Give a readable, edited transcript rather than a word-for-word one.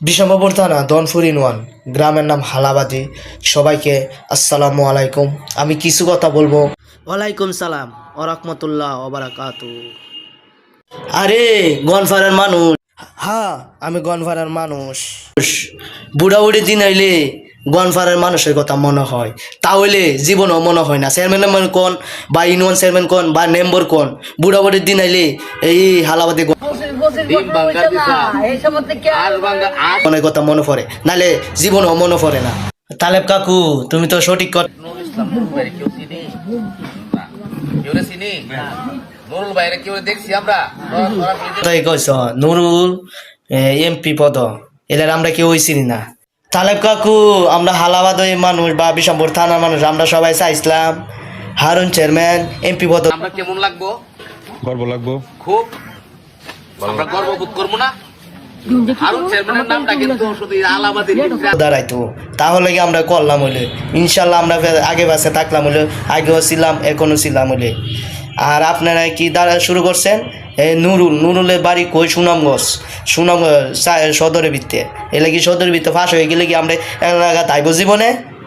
বিশম্বরপুর থানা দনপুর ইউনিয়ন গ্রামের নাম হালাবাদি। সবাইকে আসসালামু আলাইকুম। আমি কিছু কথা বলবো। ওয়ালাইকুম সালাম ও রহমতুল্লাহ ও বারাকাতু। আরে গনফারের মানুষ, হ্যাঁ আমি গনফারের মানুষ। বুড়াবুড়ি দিন আইলে গনফারের মানুষের কথা মনে হয়, তাহলে জীবনও মনে হয় না। চেয়ারম্যান কোন বা ইউনিয়ন চেয়ারম্যান কোন বা মেম্বার কোন, বুড়াবুড়ির দিন আইলে এই হালাবাদি মনের কথা মনে পড়ে, নালে জীবনও মনে পড়ে না। তালেব কাকু তুমি তো সঠিক কথা কইছ। নুরুল এমপি পদ এদের আমরা কেউ চিনি না। তালেব কাকু আমরা হালাবাদ মানুষ বা বিশম্বর থানার মানুষ, আমরা সবাই চাইছিলাম হারুন চেয়ারম্যান এমপি পদ আমরা কেমন লাগবো? গর্ব লাগবো খুব আমরা গর্ববোধ করবো না? হারুন চেয়ারম্যানের নামটা কিন্তু শুধু আলাবাদের দাঁড়াইতো, তাহলে কি আমরা করলাম হইলে ইনশাল্লাহ আমরা আগে বাসে থাকলাম হইলে, আগেও ছিলাম এখনো ছিলাম হইলে। আর আপনারা কি দ্বারা শুরু করছেন? নুরুলের বাড়ি কই? সুনামগঞ্জ, সদরের ভিত্তে। এলে কি সদরের ভিত্তে ফাঁস হয়ে গেলে কি আমরা এলাকা তাইব জীবনে?